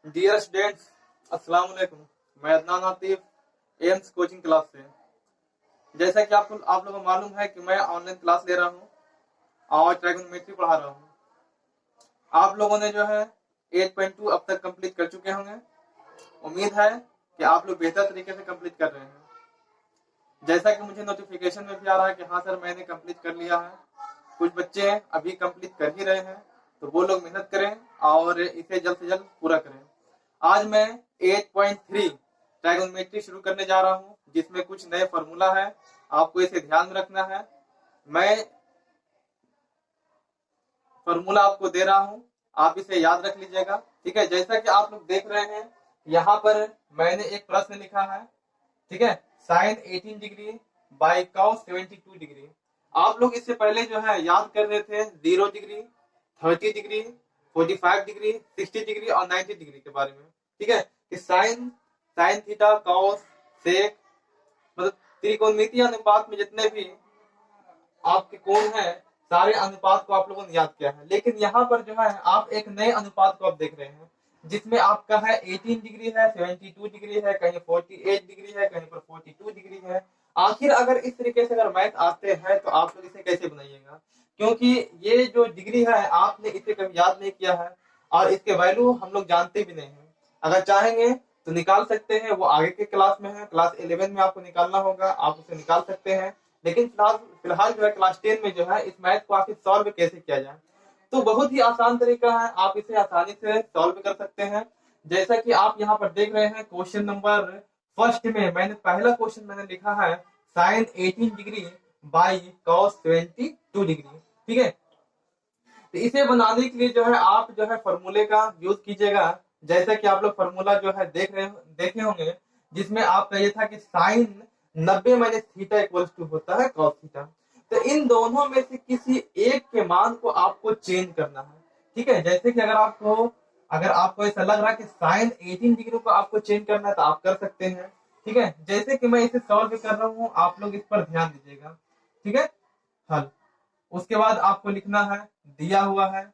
Dear students, अस्सलाम वालेकुम। मैं Adnan Atif AIIMS coaching class से। जैसा कि आप लोगों को मालूम है कि मैं ऑनलाइन क्लास ले रहा हूँ और ट्राइगोनोमेट्री पढ़ा रहा हूँ। आप लोगों ने जो है 8.2 अब तक कंप्लीट कर चुके होंगे। उम्मीद है कि आप लोग बेहतर तरीके से कंप्लीट कर रहे हैं। जैसा कि मुझे नोटिफिकेशन में भी आ रहा है कि हाँ सर मैंने कंप्लीट कर लिया है। कुछ बच्चे अभी कंप्लीट कर ही रहे हैं, तो वो लोग मेहनत करें और इसे जल्द से जल्द पूरा करें। आज मैं 8.3 ट्राइगोनोमेट्री शुरू करने जा रहा हूं, जिसमें कुछ नए फॉर्मूला है। आपको इसे ध्यान में रखना है। मैं फॉर्मूला आपको दे रहा हूं, आप इसे याद रख लीजिएगा। ठीक है, जैसा कि आप लोग देख रहे हैं यहाँ पर मैंने एक प्रश्न लिखा है। ठीक है, sine 18 degree by cos 72 degree. आप लोग इससे पहले जो है याद कर रहे थे 0 डिग्री, 30 डिग्री, 45 डिग्री, 60 डिग्री और 90 डिग्री के बारे में। ठीक है, कि sine sine theta cos sec, मतलब त्रिकोणमितीय अनुपात में जितने भी आपके कोण है, सारे अनुपात को आप लोगों ने याद किया है। लेकिन यहाँ पर जो है आप एक नए अनुपात को आप देख रहे हैं, जिसमें आपका है 18 डिग्री है, 72 डिग्री है, कहीं 48 डिग्री है, कहीं पर 42 डिग्री है। आखिर अगर इस तरीके से अगर मैथ आते हैं तो आप लोग इसे कैसे बनाइएगा, क्योंकि ये जो डिग्री है आपने इसे कभी याद नहीं किया है और इसके वैल्यू हम लोग जानते भी नहीं है। अगर चाहेंगे तो निकाल सकते हैं, वो आगे के क्लास में है, क्लास 11 में आपको निकालना होगा, आप उसे निकाल सकते हैं। लेकिन फिलहाल जो है क्लास 10 में जो है इस मैथ को आखिर सॉल्व कैसे किया जाए, तो बहुत ही आसान तरीका है, आप इसे आसानी से सॉल्व कर सकते हैं। जैसा कि आप यहाँ पर देख रहे हैं क्वेश्चन नंबर फर्स्ट में मैंने पहला क्वेश्चन मैंने लिखा है sine 18 degree by cos 72 degree. ठीक है, तो इसे बनाने के लिए जो है आप जो है फॉर्मूले का यूज कीजिएगा। जैसा कि आप लोग फॉर्मूला जो है देखे होंगे, जिसमें आपका ये था कि sine 90 minus theta equals to होता है कॉस थीटा। तो इन दोनों में से किसी एक के मान को आपको चेंज करना है। ठीक है, जैसे कि अगर आपको ऐसा लग रहा है कि साइन 18 डिग्री को आपको चेंज करना है तो आप कर सकते हैं। ठीक है, जैसे कि मैं इसे सॉल्व कर रहा हूँ, आप लोग इस पर ध्यान दीजिएगा। ठीक है, हल उसके बाद आपको लिखना है, दिया हुआ है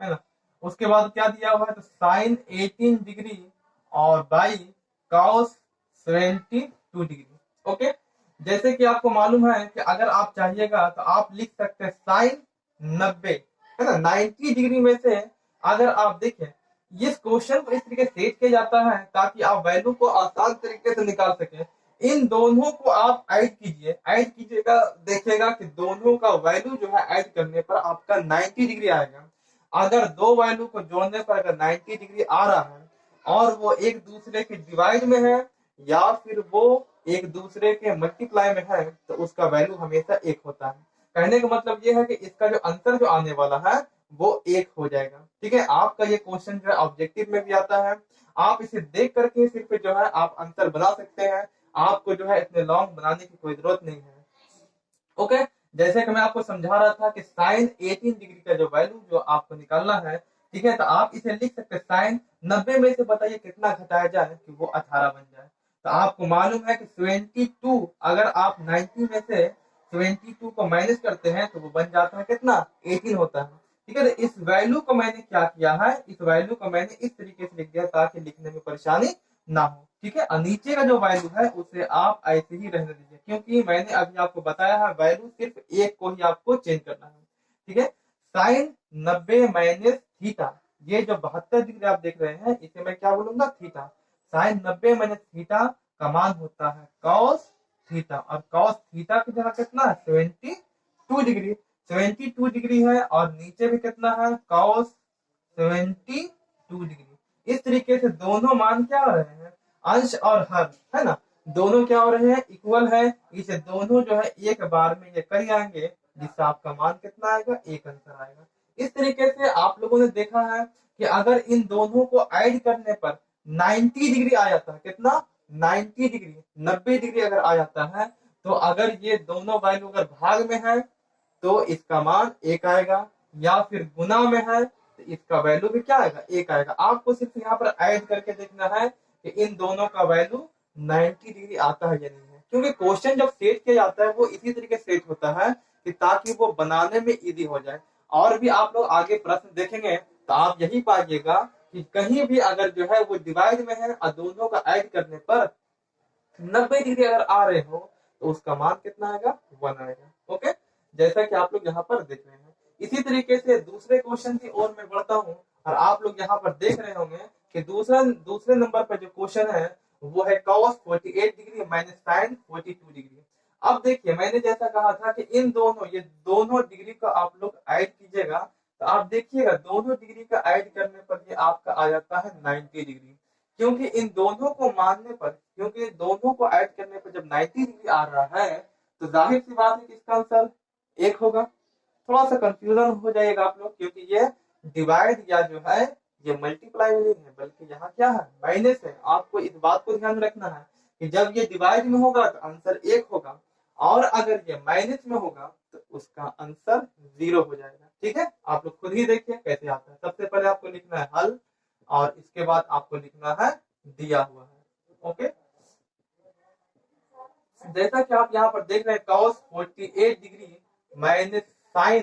ना। उसके बाद क्या दिया हुआ है, तो साइन 18 डिग्री और बाई कॉस 72 डिग्री। ओके, जैसे कि आपको मालूम है कि अगर आप चाहिएगा तो आप लिख सकते हैं साइन 90, है ना, 90 डिग्री में से अगर आप देखें इस क्वेश्चन को इस तरीके से सेट किया जाता है ताकि आप वैल्यू को आसान तरीके से निकाल सकें। इन दोनों को आप ऐड कीजिएगा, देखिएगा कि दोनों का वैल्यू जो है ऐड करने पर आपका 90 डिग्री आएगा। अगर दो वैल्यू को जोड़ने पर अगर 90 डिग्री आ रहा है और वो एक दूसरे के डिवाइड में है या फिर वो एक दूसरे के मल्टीप्लाई में है, तो उसका वैल्यू हमेशा एक होता है। कहने का मतलब ये है कि इसका जो आंसर जो आने वाला है वो एक हो जाएगा। ठीक है, आपका ये क्वेश्चन जो है ऑब्जेक्टिव में भी आता है। आप इसे देख करके सिर्फ जो है आप आंसर बना सकते हैं, आपको जो है इतने लॉन्ग बनाने की कोई जरूरत नहीं है। ओके, जैसे कि मैं आपको समझा रहा था कि साइन 18 डिग्री का जो वैल्यू जो आपको निकालना है, ठीक है, तो आप इसे लिख सकते हैं साइन 90 में से बताइए कितना घटाया जाए कि वो 18 बन जाए। तो आपको मालूम है कि 72 अगर आप 90 में से 72 को माइनस करते हैं तो वो बन जाता है कितना, 18 होता है। ठीक है, तो इस वैल्यू को मैंने क्या किया है, इस वैल्यू को मैंने इस तरीके से लिख दिया ताकि लिखने में परेशानी ना हो। ठीक है, और नीचे का जो वैल्यू है उसे आप ऐसे ही रहने दीजिए, क्योंकि मैंने अभी आपको बताया है वैल्यू सिर्फ एक को ही आपको चेंज करना है। ठीक है, साइन 90 माइनस थीटा, ये जो 72 डिग्री आप देख रहे हैं इसे मैं क्या बोलूंगा, थीटा। साइन 90 माइनस थीटा का मान होता है कॉस थीटा, और कॉस थीटा की जगह कितना है, 72 डिग्री। 72 डिग्री है और नीचे भी कितना है, कॉस 72 डिग्री। इस तरीके से दोनों मान क्या हो रहे हैं, अंश और हर, है ना, दोनों क्या हो रहे हैं, इक्वल है। इसे दोनों जो है एक बार में ये कर आएंगे, जिससे आपका मान कितना आएगा, एक आंसर आएगा। इस तरीके से आप लोगों ने देखा है कि अगर इन दोनों को ऐड करने पर 90 डिग्री आ जाता है, कितना, 90 डिग्री, 90 डिग्री अगर आ जाता है, तो अगर ये दोनों वैल्यू अगर भाग में है तो इसका मान एक आएगा, या फिर गुना में है तो इसका वैल्यू भी क्या आएगा, एक आएगा। आपको सिर्फ यहाँ पर ऐड करके देखना है कि इन दोनों का वैल्यू 90 डिग्री आता है या नहीं है, क्योंकि क्वेश्चन जब सेट किया जाता है वो इसी तरीके से सेट होता है कि ताकि वो बनाने में इजी हो जाए। और भी आप लोग आगे प्रश्न देखेंगे तो आप यही पाइएगा कि कहीं भी अगर जो है वो डिवाइड में है और दोनों का ऐड करने पर 90 डिग्री अगर आ रहे हो तो उसका मान कितना आएगा, 1 आएगा। ओके, जैसा कि आप लोग यहाँ पर देख रहे हैं। इसी तरीके से दूसरे क्वेश्चन की ओर मैं बढ़ता हूँ और आप लोग यहाँ पर देख रहे होंगे कि दूसरे नंबर पर जो क्वेश्चन है वो है cos 48 degree minus sin 42 degree. अब देखिए मैंने जैसा कहा था कि इन दोनों ये दोनों डिग्री का आप लोग ऐड कीजिएगा तो आप देखिएगा दोनों डिग्री का ऐड करने पर ये आपका आ जाता है 90 डिग्री। क्योंकि इन दोनों को मानने पर, क्योंकि दोनों को ऐड करने पर जब 90 डिग्री आ रहा है तो जाहिर सी बात है कि इसका आंसर 1 होगा। थोड़ा सा कंफ्यूजन हो जाएगा आप लोग, क्योंकि ये डिवाइड या जो है ये मल्टीप्लाई नहीं है बल्कि यहाँ क्या है, माइनस है। आपको इस बात को ध्यान रखना है कि जब ये डिवाइड में होगा तो आंसर 1 होगा और अगर ये माइनस में होगा तो उसका आंसर 0 हो जाएगा। ठीक है, आप लोग खुद ही देखिए कैसे आता है। सबसे पहले आपको लिखना है हल और इसके बाद आपको लिखना है दिया हुआ है। ओके, जैसा कि आप यहाँ पर देख रहे हैं cos 48 degree minus sin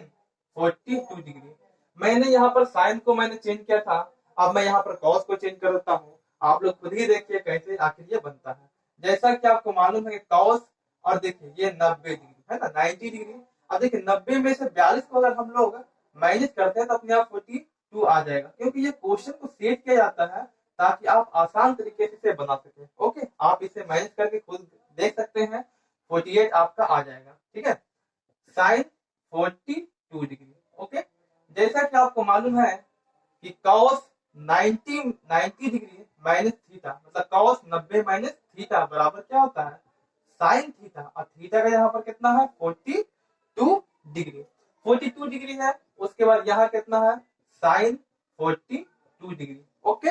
42 degree. मैंने यहाँ पर sin को मैंने चेंज किया था, अब मैं यहाँ पर cos को चेंज कर देता हूँ। आप लोग खुद ही देखिए कैसे आखिर ये बनता है। जैसा कि आपको मालूम है कि cos और देखिए ये 90 डिग्री है ना, 90 डिग्री। अब देखिए 90 में से 42 को अगर हम लोग माइनस करते हैं तो अपने आप 42 आ जाएगा, क्योंकि ये क्वेश्चन को सेट किया जाता है ताकि आप आसान तरीके से इसे बना सके। ओके, आप इसे माइनस करके खुद देख सकते हैं, 48 आपका आ जाएगा। ठीक है, साइन 42 डिग्री। ओके, जैसा कि आपको मालूम है कि cos 90 डिग्री माइनस थीटा, मतलब cos 90 माइनस थीटा बराबर क्या होता है, साइन थीटा। और थीटा का यहाँ पर कितना है, 42 डिग्री। 42 डिग्री है, उसके बाद यहाँ कितना है, साइन 42 डिग्री। ओके,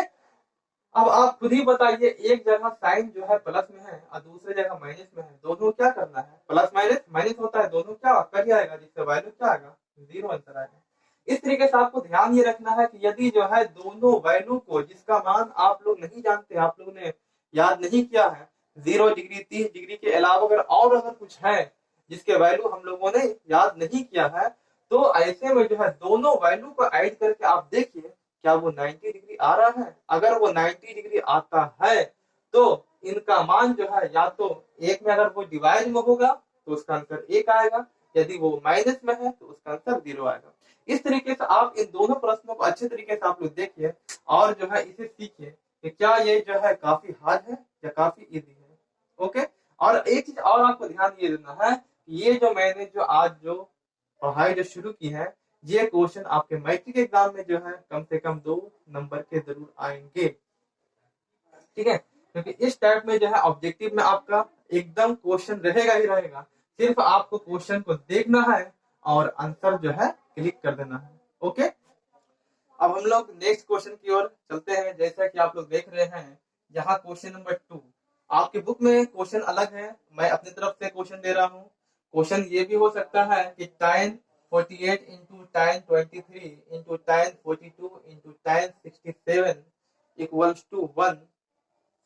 अब आप खुद ही बताइए, एक जगह साइन जो है प्लस में है और दूसरी जगह माइनस में है, दोनों क्या करना है, प्लस माइनस माइनस होता है, दोनों क्या कर ही आएगा, जिससे वैल्यू क्या आएगा, 0 आंसर आएगा। इस तरीके से आपको ध्यान ये रखना है कि यदि जो है दोनों वैल्यू को जिसका मान आप लोग नहीं जानते, आप लोगों ने याद नहीं किया है, 0 डिग्री 30 डिग्री के अलावा अगर कुछ है जिसके वैल्यू हम लोगों ने याद नहीं किया है, तो ऐसे में जो है दोनों वैल्यू को ऐड करके आप देखिए क्या वो 90 डिग्री आ रहा है। अगर वो 90 डिग्री आता है तो इनका मान जो है या तो एक में अगर वो डिवाइड में होगा तो उसका आंसर 1 आएगा, यदि वो माइनस में है तो उसका आंसर 0 आएगा। इस तरीके से आप इन दोनों प्रश्नों को अच्छे तरीके से आप लोग देखिए और जो है इसे सीखिए कि क्या ये जो है काफी हार्ड है या काफी इजी है। ओके, और एक चीज और आपको ध्यान ये देना है, ये जो मैंने जो आज जो पढ़ाई जो शुरू की है, ये क्वेश्चन आपके मैट्रिक एग्जाम में जो है कम से कम 2 नंबर के जरूर आएंगे। ठीक है, क्योंकि इस टाइप में जो है ऑब्जेक्टिव में आपका एकदम क्वेश्चन रहेगा ही रहेगा, सिर्फ आपको क्वेश्चन को देखना है और आंसर जो है क्लिक कर देना है। ओके, अब हम लोग नेक्स्ट क्वेश्चन की ओर चलते हैं। जैसा कि आप लोग देख रहे हैं यहाँ क्वेश्चन नंबर 2, आपके बुक में क्वेश्चन अलग है, मैं अपनी तरफ से क्वेश्चन दे रहा हूँ। क्वेश्चन ये भी हो सकता है कि tan 48 into tan 23 into tan 42 into tan 67 equals to 1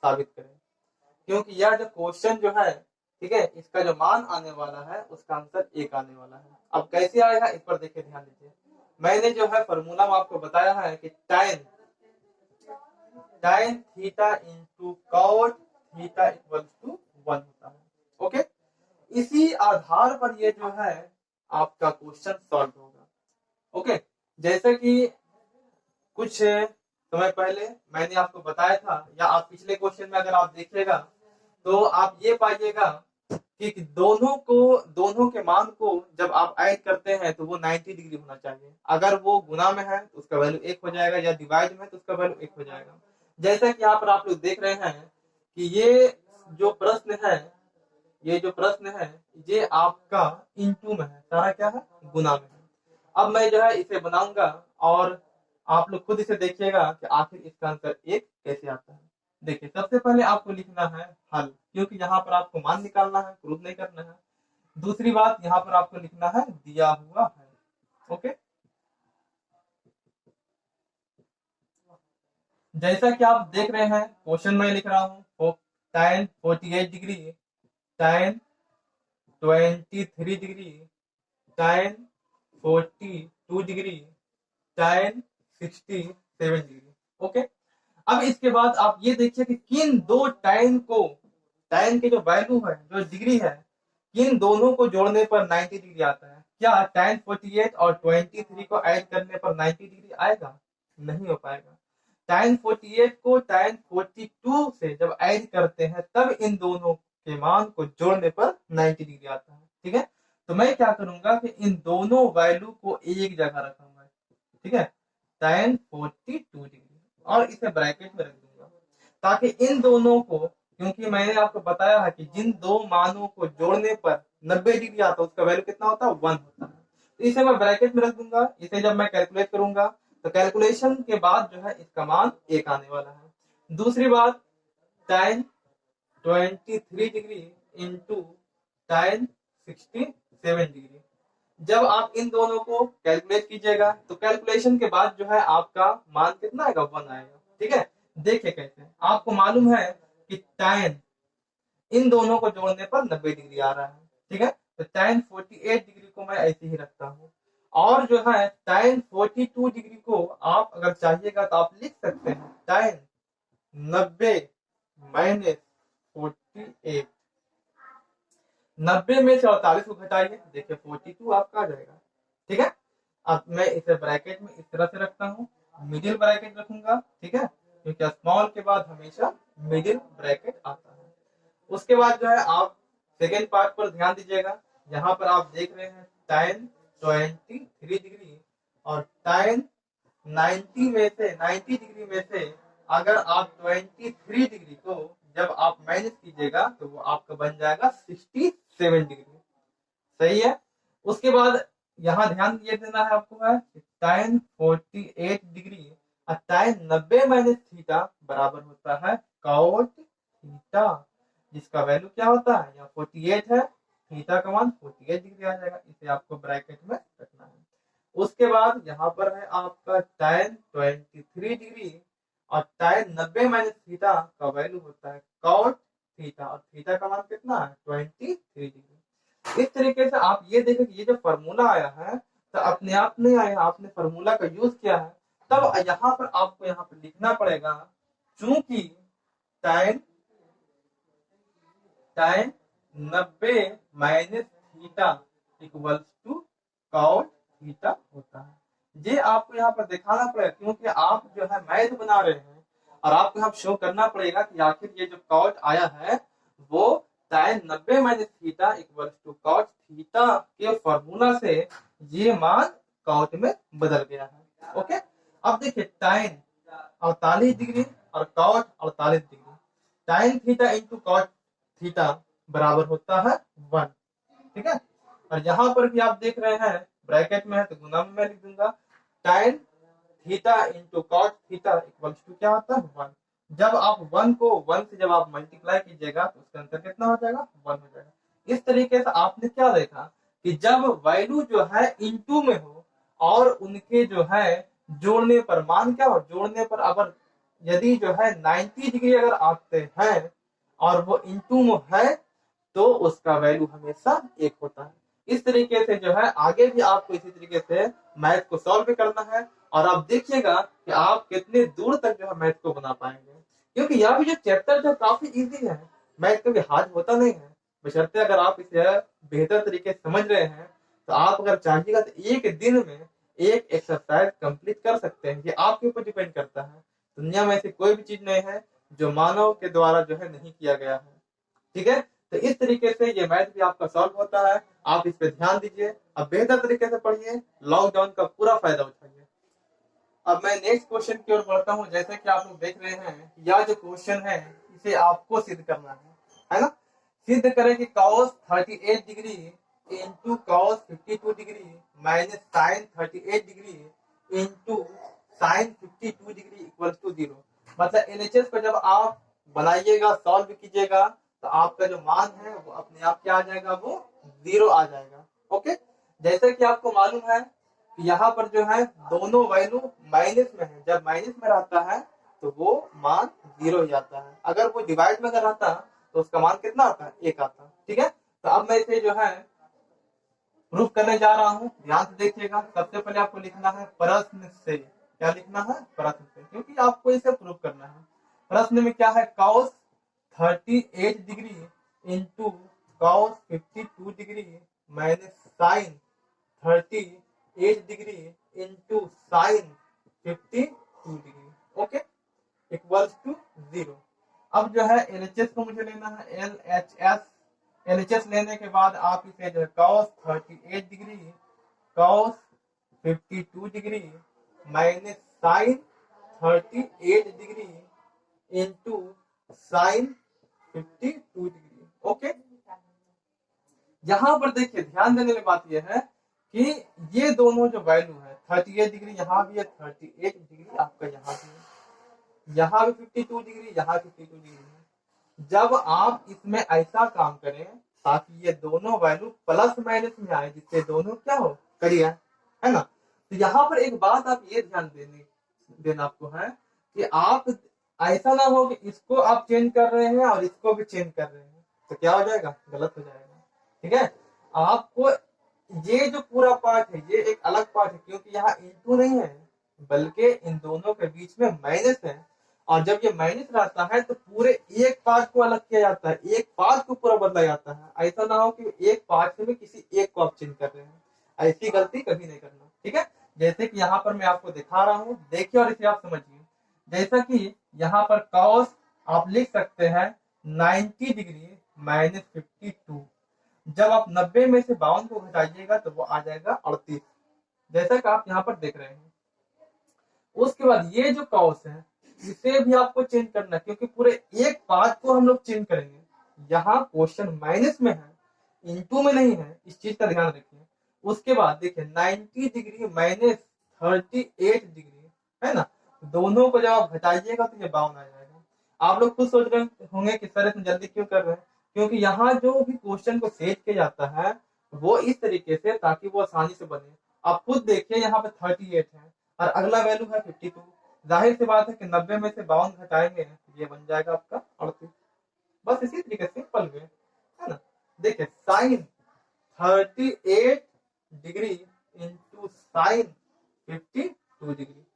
साबित करें। क्योंकि यह जो क्वेश्चन जो है, ठीक है, इसका जो मान आने वाला है उसका आंसर 1 आने वाला है। अब कैसे आएगा इस पर देखिए, ध्यान दीजिए। मैंने जो है फॉर्मूला में आपको बताया है कि tan theta into cot theta equals to 1 होता है। ओके, इसी आधार पर ये जो है आपका क्वेश्चन सॉल्व होगा। ओके, जैसे कि कुछ समय पहले मैंने आपको बताया था, या आप पिछले क्वेश्चन में अगर आप देखिएगा तो आप ये पाइएगा कि दोनों के मान को जब आप ऐड करते हैं तो वो 90 डिग्री होना चाहिए। अगर वो गुना में है तो उसका वैल्यू 1 हो जाएगा, या डिवाइड में है तो उसका वैल्यू 1 हो जाएगा। जैसा कि यहाँ पर आप लोग देख रहे हैं कि ये जो प्रश्न है, ये आपका इंटू में है, सारा क्या है, गुना में है। अब मैं जो है इसे बनाऊंगा और आप लोग खुद इसे देखिएगा कि आखिर इसका आंसर 1 कैसे आता है। देखिए, सबसे पहले आपको लिखना है हल, क्योंकि यहाँ पर आपको मान निकालना है, प्रूफ नहीं करना है। दूसरी बात, यहाँ पर आपको लिखना है दिया हुआ है। ओके, जैसा कि आप देख रहे हैं क्वेश्चन में लिख रहा हूँ, tan 48 degree, tan 23 degree, tan 42 2 degree, tan 67 degree. Okay, अब इसके बाद आप ये देखिए कि किन दो tan के जो वैल्यू है, जो डिग्री है, किन दोनों को जोड़ने पर 90 डिग्री आता है। क्या tan 48 और 23 को ऐड करने पर 90 डिग्री आएगा? नहीं हो पाएगा। tan 48 को tan 42 से जब ऐड करते हैं तब इन दोनों के मान को जोड़ने पर 90 डिग्री आता है। ठीक है, तो मैं क्या करूंगा कि इन दोनों वैल्यू को एक जगह रखूंगा। ठीक है, tan 42 डिग्री, और इसे ब्रैकेट में रख दूंगा ताकि इन दोनों को, क्योंकि मैंने आपको बताया है कि जिन दो मानों को जोड़ने पर 90 डिग्री आता है उसका वैल्यू कितना होता है? 1 होता है। तो इसे मैं ब्रैकेट में रख दूंगा। इसे जब मैं कैलकुलेट करूंगा तो कैलकुलेशन के बाद जो है इसका मान 1 आने वाला है। दूसरी बात, tan 23 degree into tan 67 degree, जब आप इन दोनों को कैलकुलेट कीजिएगा तो कैलकुलेशन के बाद जो है आपका मान कितना आएगा? 1 आएगा। ठीक है, देखिए कैसे। आपको मालूम है कि tan इन दोनों को जोड़ने पर 90 डिग्री आ रहा है। ठीक है, तो tan 48 डिग्री को मैं ऐसे ही रखता हूँ, और जो है tan 42 डिग्री को आप अगर चाहिएगा तो आप लिख सकते हैं tan 90 माइनस 48। 90 में से 48 को घटाइए, देखिए 42 आपका आ जाएगा। ठीक है, अब मैं इसे ब्रैकेट में इस तरह से रखता हूँ, मिडिल ब्रैकेट रखूंगा। ठीक है, क्योंकि स्मॉल के बाद हमेशा मिडिल ब्रैकेट आता है। उसके बाद जो है आप सेकेंड पार्ट पर ध्यान दीजिएगा। यहाँ पर आप देख रहे हैं tan 23 डिग्री और tan 90 डिग्री में से अगर आप 23 डिग्री को जब आप माइनस कीजिएगा तो वो आपका बन जाएगा 67 डिग्री। सही है। उसके बाद यहाँ ध्यान ये देना है आपको है tan 48 डिग्री और tan 90 माइनस थीटा बराबर होता है cot थीटा, जिसका वैल्यू क्या होता है? यहाँ 48 है, थीटा का मान 48 डिग्री आ जाएगा। इसे आपको ब्रैकेट में रखना है। उसके बाद यहाँ पर है आपका tan 23 डिग्री और tan 90 माइनस थीटा का वैल्यू होता है cot थीटा, और थीटा का मान कितना है? 23 डिग्री। इस तरीके से आप ये देखें कि ये जो फॉर्मूला आया है तो अपने आप नहीं आया, आपने फॉर्मूला का यूज किया है। तब यहाँ पर आपको यहाँ पर लिखना पड़ेगा, चूंकि tan 90 minus theta equals to cot theta होता है। ये आपको यहाँ पर दिखाना पड़ेगा, क्योंकि आप जो है मैथ बना रहे हैं और आपको यहाँ शो करना पड़ेगा कि आखिर ये जो कॉट आया है वो tan 90 minus theta equals to cot theta के फॉर्मूला से ये मान कॉट में बदल गया है। ओके, अब देखिए tan 48 डिग्री और cot 48 degree, tan theta into cot theta बराबर होता है 1। ठीक है, और यहाँ पर भी आप देख रहे हैं ब्रैकेट में है तो गुना में मैं लिख दूंगा tan theta into cot theta equals to क्या होता है? 1। जब आप 1 को 1 से जब आप मल्टीप्लाई कीजिएगा तो उसका आंसर कितना हो जाएगा? 1 हो जाएगा। इस तरीके से आपने क्या देखा कि जब वैल्यू जो है इनटू में हो और उनके जो है जोड़ने पर मान क्या हो? जोड़ने पर अगर यदि जो है 90 डिग्री अगर आते हैं और वो इनटू में है तो उसका वैल्यू हमेशा 1 होता है। इस तरीके से जो है आगे भी आपको इसी तरीके से मैथ को सॉल्व करना है, और आप देखिएगा कि आप कितने दूर तक जो है मैथ को बना पाएंगे, क्योंकि यह भी जो चैप्टर जो काफी इजी है, मैथ कभी हार्ड होता नहीं है। बशर्ते अगर आप इसे बेहतर तरीके से समझ रहे हैं तो आप अगर चाहिएगा तो एक दिन में एक एक्सरसाइज कंप्लीट कर सकते हैं। ये आपके ऊपर डिपेंड करता है। दुनिया में ऐसी कोई भी चीज नहीं है जो मानव के द्वारा जो है नहीं किया गया है। ठीक है, तो इस तरीके से ये मैथ भी आपका सॉल्व होता है। आप इस पे ध्यान दीजिए, अब बेहतर तरीके से पढ़िए, लॉकडाउन का पूरा फायदा उठाइए। अब मैं नेक्स्ट क्वेश्चन की ओर बढ़ता हूँ। जैसे कि आप लोग देख रहे हैं, यह जो क्वेश्चन है इसे आपको सिद्ध करना है ना। सिद्ध करें कि cos 38 degree into cos 52 degree minus sin 38 degree into sin 52 degree equal to 0। मतलब एलएचएस को जब आप बनाइएगा, सॉल्व कीजिएगा तो आपका जो मान है वो अपने आप क्या आ जाएगा? वो 0 आ जाएगा। ओके, जैसे कि आपको मालूम है यहाँ पर जो है दोनों वैल्यू माइनस में है। जब माइनस में रहता है तो वो मान 0 ही आता है। अगर वो डिवाइड में अगर रहता तो उसका मान कितना आता है? 1 आता। ठीक है, तो अब मैं इसे जो है प्रूफ करने जा रहा हूँ, ध्यान से देखिएगा। सबसे पहले आपको लिखना है प्रश्न से। क्या लिखना है? प्रश्न से, क्योंकि आपको इसे प्रूफ करना है। प्रश्न में क्या है? cos 38 degree into cos 52 degree minus sine 38 degree into sine 52 degree, okay, equals to 0। अब जो है LHS को मुझे लेना है, LHS लेने के बाद आप इसे जो है cos 38 degree cos 52 degree minus sine 38 degree into sine 52 degree, okay. यहाँ पर देखिए ध्यान देने वाली बात यह है कि ये दोनों जो वैल्यू है 38 डिग्री यहाँ भी है, 38 डिग्री आपका यहाँ भी है, यहाँ भी 52 डिग्री, यहाँ 52 डिग्री है। जब आप इसमें ऐसा काम करें ताकि ये दोनों वैल्यू प्लस माइनस में आए, जिससे दोनों क्या हो, करिए, है ना। तो यहाँ पर एक बात आप ये ध्यान देना आपको है कि आप ऐसा ना हो कि इसको आप चेंज कर रहे हैं और इसको भी चेंज कर रहे हैं, तो क्या हो जाएगा? गलत हो जाएगा, ठीक है। आपको ये जो पूरा पार्ट है ये एक अलग पार्ट है, क्योंकि यहाँ इंटू नहीं है बल्कि इन दोनों के बीच में माइनस है। और जब ये माइनस रहता है तो पूरे एक पार्ट को अलग किया जाता है, एक पार्ट को पूरा बदला जाता है। ऐसा ना हो कि एक पार्ट में किसी एक को आप चेंज कर रहे हैं, ऐसी गलती कभी नहीं करना, ठीक है। जैसे कि यहाँ पर मैं आपको दिखा रहा हूँ, देखिए और इसे आप समझिए। जैसा कि यहाँ पर cos आप लिख सकते हैं 90 डिग्री माइनस 52। जब आप 90 में से 52 को घटाइएगा तो वो आ जाएगा 38, जैसा कि आप यहाँ पर देख रहे हैं। उसके बाद ये जो cos है इसे भी आपको चेंज करना है, क्योंकि पूरे एक पार्ट को हम लोग चेंज करेंगे। यहाँ क्वेश्चन माइनस में है, इनटू में नहीं है, इस चीज का ध्यान रखिए। उसके बाद देखिए 90 डिग्री माइनस 38 डिग्री, है ना, दोनों को जब आप घटाइएगा तो ये 52 आ जाएगा। आप लोग खुद सोच रहे होंगे कि सर इतनी जल्दी क्यों कर रहे हैं, क्योंकि यहाँ जो भी क्वेश्चन को सेट किया जाता है वो इस तरीके से ताकि वो आसानी से बने। आप खुद देखिए यहाँ पे 38 है और अगला वैल्यू है 52। जाहिर सी बात है कि 90 में से 52 घटाएंगे ये बन जाएगा आपका 38। बस इसी तरीके से सिंपल वे, है ना। देखिए sine 38 degree into sine 52 degree.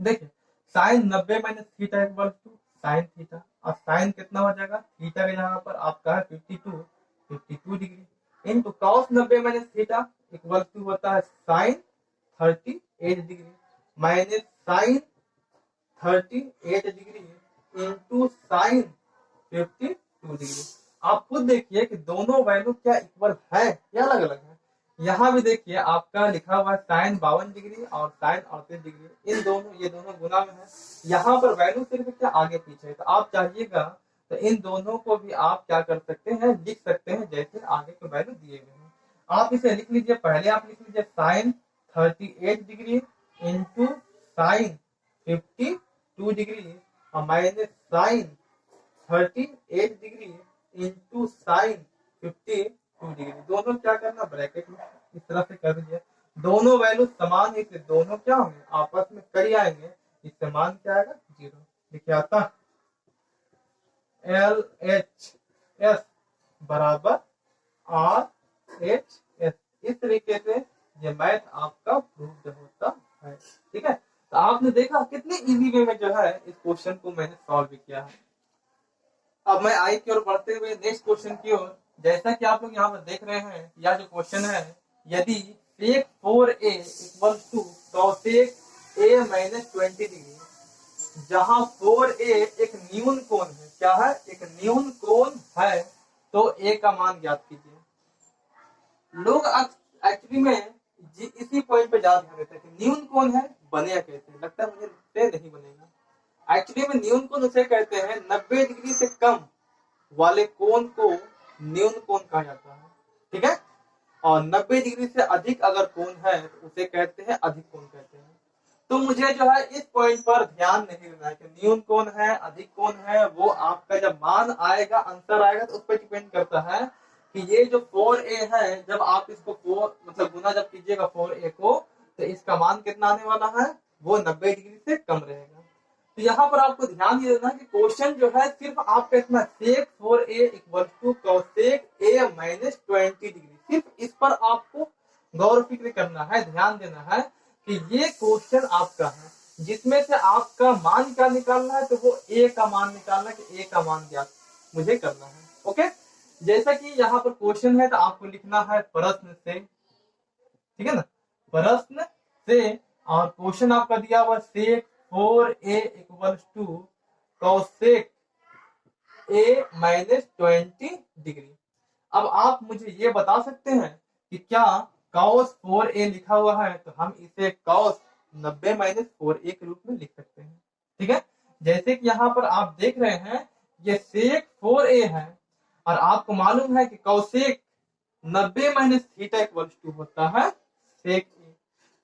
देखिए sine 90 minus theta equal to sine theta, और साइन कितना हो जाएगा? थीटा के यहाँ पर आपका है 52 degree into cos 90 minus theta equal to होता है sine 38 degree minus sine 38 degree into sine 52 degree. आप खुद देखिए कि दोनों वैल्यू क्या इक्वल है या अलग अलग है। यहाँ भी देखिए आपका लिखा हुआ है साइन 52 डिग्री और साइन 38 डिग्री, इन दोनों ये दोनों गुना में है। यहाँ पर वैल्यू सिर्फ क्या आगे पीछे है, तो आप चाहिएगा तो इन दोनों को भी आप क्या कर सकते हैं, लिख सकते हैं जैसे आगे के वैल्यू दिए गए हैं। आप इसे लिख लीजिए, पहले आप लिख लीजिए sine 38 degree into sine 52 degree और minus sine 38 degree into sine 52 degree. दोनों क्या करना, ब्रैकेट में इस तरह से कर दीजिए। दोनों वैल्यू समान है इसलिए दोनों क्या होंगे, आपस में करी आएंगे, इससे मान क्या आएगा? 0। देखिए आता LHS बराबर RHS। इस तरीके से ये मैथ आपका प्रूव्ड होता है, ठीक है। तो आपने देखा कितने इजी वे में जो है इस क्वेश्चन को मैंने सॉल्व किया है। अब मैं आई की ओर बढ़ते हुए नेक्स्ट क्वेश्चन की ओर, जैसा कि आप लोग यहाँ पर देख रहे हैं, यह जो क्वेश्चन है, यदि sec 4a equal to cosec a minus 20 degree, जहां 4a एक न्यून कोण है, क्या है? एक न्यून कोण है, तो a का मान ज्ञात कीजिए। लोग एक्चुअली में इसी पॉइंट पे ज्यादा ध्यान देते हैं कि न्यून कोण है, बनेगा कैसे? लगता है मुझे नहीं बनेगा। एक्चुअली में न्यून कोण उसे कहते हैं 90 डिग्री से कम वाले कोण को न्यून कोण कहा जाता है, ठीक है। और 90 डिग्री से अधिक अगर कोण है तो उसे कहते हैं अधिक कोण कहते हैं। तो मुझे जो है इस पॉइंट पर ध्यान नहीं देना है कि न्यून कोण है अधिक कोण है, वो आपका जब मान आएगा, आंसर आएगा तो उस पर डिपेंड करता है कि ये जो 4a है, जब आप इसको 4 मतलब गुना जब कीजिएगा 4a को, तो इसका मान कितना आने वाला है? वो 90 डिग्री से कम रहेगा। तो यहाँ पर आपको ध्यान ये देना है कि क्वेश्चन जो है सिर्फ आपका इतना sec 4a equal to cosec a minus 20 degree, सिर्फ इस पर आपको गौर फिक्र करना है, ध्यान देना है कि ये क्वेश्चन आपका है जिसमें से आपका मान क्या निकालना है, तो वो a का मान निकालना है कि a का मान ज्ञात मुझे करना है। ओके, जैसा कि यहाँ पर क्वेश्चन है तो आपको लिखना है प्रश्न से, ठीक है ना, प्रश्न से, और क्वेश्चन आपका दिया हुआ sec 4a equal to cosec a minus 20 degree. अब आप मुझे ये बता सकते हैं कि क्या cos 4a लिखा हुआ है तो हम इसे cos 90 माइनस 4a के रूप में लिख सकते हैं, ठीक है। जैसे कि यहाँ पर आप देख रहे हैं ये सेक 4a है और आपको मालूम है कि cosec 90 minus theta equal to होता है सेक a।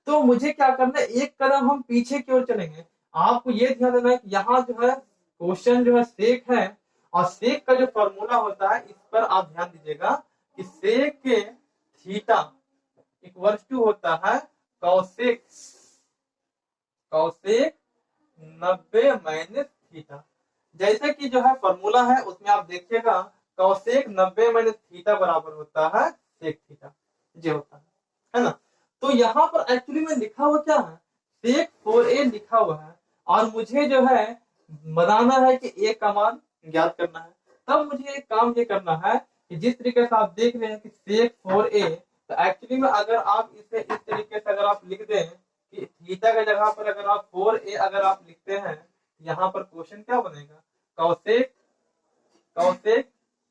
तो मुझे क्या करना है, एक कदम हम पीछे की ओर चलेंगे। आपको ये ध्यान देना है कि यहाँ जो है क्वेश्चन जो है सेक है, और सेक का जो फॉर्मूला होता है इस पर आप ध्यान दीजिएगा कि सेक के थीटा इक्वल टू होता है कॉसेक 90 माइनस थीटा। जैसे कि जो है फॉर्मूला है उसमें आप देखिएगा कॉसेक 90 माइनस थीटा बराबर होता है सेक थीटा, ये होता है ना। तो यहाँ पर एक्चुअली में लिखा हुआ क्या है, सेक 4a लिखा हुआ है और मुझे जो है बताना है कि a का मान ज्ञात करना है। तब मुझे एक काम ये करना है कि जिस तरीके से आप देख रहे हैं कि सेक 4a, तो एक्चुअली में अगर आप इसे इस तरीके से अगर आप लिख दें कि थीटा की जगह पर अगर आप 4a अगर आप लिखते हैं, यहाँ पर क्वेश्चन क्या बनेगा, कॉसेक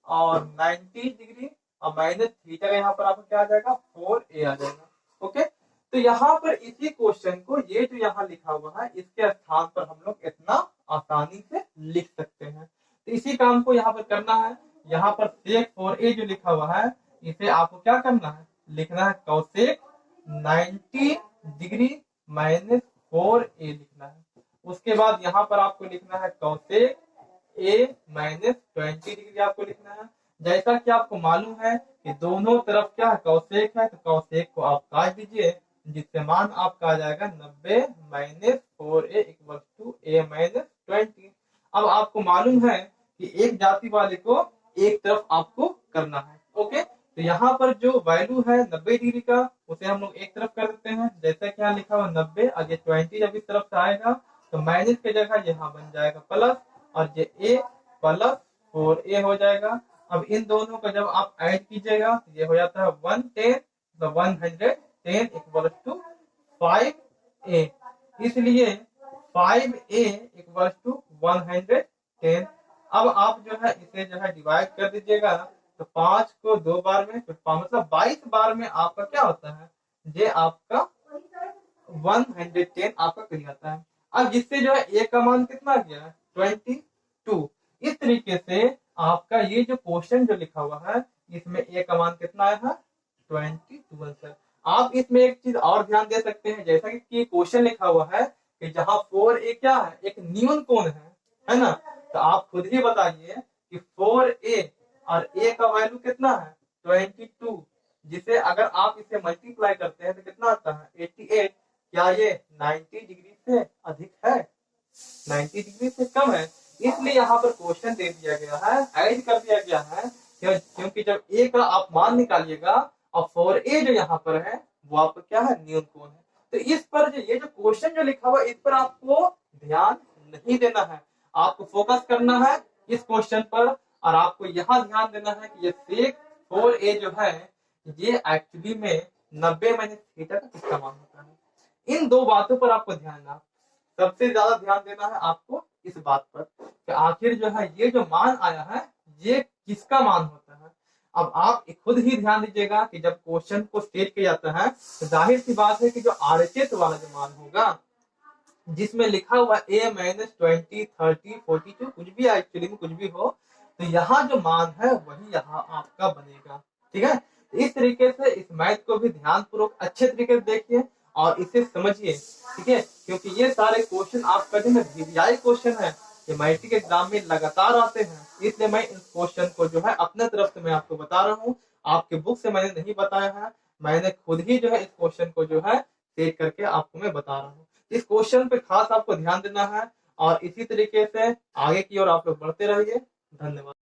और 90 डिग्री और माइनस थीटा का यहाँ पर आपको क्या आ जाएगा 4a आ जाएगा। ओके, तो यहाँ पर इसी क्वेश्चन को ये जो यहाँ लिखा हुआ है इसके स्थान पर हम लोग इतना आसानी से लिख सकते हैं। तो इसी काम को यहाँ पर करना है। यहाँ पर सेक 4a जो लिखा हुआ है इसे आपको क्या करना है, लिखना है कॉसेक 90 डिग्री माइनस 4a लिखना है। उसके बाद यहाँ पर आपको लिखना है कॉसेक a माइनस 20 डिग्री आपको लिखना है। जैसा कि आपको मालूम है कि दोनों तरफ क्या है कॉसेक है, तो कॉसेक को आप काट दीजिए जिससे मान आपका आ जाएगा 90 minus 4a equal to a minus 20। अब आपको मालूम है कि एक जाति वाले को एक तरफ आपको करना है। ओके, तो यहाँ पर जो वैल्यू है 90 डिग्री का उसे हम लोग एक तरफ कर देते हैं, जैसा कि यहाँ लिखा हुआ 90 और ये 20 जब इस तरफ से आएगा तो माइनस की जगह यहाँ बन जाएगा प्लस, और ये a प्लस 4a हो जाएगा। अब इन दोनों का जब आप ऐड कीजिएगा तो ये हो जाता है 110, तो 110 इक्वल टू 5a, इसलिए 5a इक्वल टू 110। अब आप जो है इसे जो है डिवाइड कर दीजिएगा, तो 5 को 2 बार में मतलब 22 बार में आपका क्या होता है, ये आपका 110 आपका कह जाता है। अब जिससे जो है a का मान कितना गया है 22। इस तरीके से आपका ये जो क्वेश्चन जो लिखा हुआ है इसमें a का मान कितना आया है 22 आंसर। आप इसमें एक चीज और ध्यान दे सकते हैं, जैसा कि क्वेश्चन लिखा हुआ है कि जहां 4a क्या है एक न्यून कोण है ना, तो आप खुद ही बताइए कि 4a और a का वैल्यू कितना है 22, जिसे अगर आप इसे मल्टीप्लाई करते हैं तो कितना आता है 88। क्या ये 90 डिग्री से अधिक है, 90 डिग्री से कम है, इसलिए यहाँ पर क्वेश्चन दे दिया गया है, ऐड कर दिया गया है, क्योंकि जब a का आप मान निकालिएगा और 4a जो यहाँ पर है वो आपका क्या है न्यून कोण है। तो इस पर जो ये जो क्वेश्चन जो लिखा हुआ है इस पर आपको ध्यान नहीं देना है, आपको फोकस करना है इस क्वेश्चन पर, और आपको यहाँ ध्यान देना है कि ये सेक 4a जो है ये एक्चुअली में 90 माइनस थीटा का किसका मान होता है। इन दो बातों पर आपको ध्यान देना, सबसे ज्यादा ध्यान देना है आपको इस बात पर कि आखिर जो है ये जो मान आया है ये किसका मान होता है। अब आप खुद ही ध्यान दीजिएगा कि जब क्वेश्चन को स्टेट किया जाता है तो जाहिर सी बात है कि जो आरएचएस वाला जो मान होगा जिसमें लिखा हुआ a माइनस 20 30 42 कुछ भी एक्चुअली में कुछ भी हो, तो यहाँ जो मान है वही यहाँ आपका बनेगा। ठीक है, तो इस तरीके से इस मैथ को भी ध्यान पूर्वक अच्छे तरीके से देखिए और इसे समझिए। ठीक है, क्योंकि ये सारे क्वेश्चन आपका जो है वीवीआई क्वेश्चन है, ये मैट्रिक एग्जाम में लगातार आते हैं, इसलिए मैं इस क्वेश्चन को जो है अपने तरफ से मैं आपको बता रहा हूँ, आपके बुक से मैंने नहीं बताया है, मैंने खुद ही जो है इस क्वेश्चन को जो है सेट करके आपको मैं बता रहा हूँ। इस क्वेश्चन पे खास आपको ध्यान देना है और इसी तरीके से आगे की ओर आप लोग बढ़ते रहिए। धन्यवाद।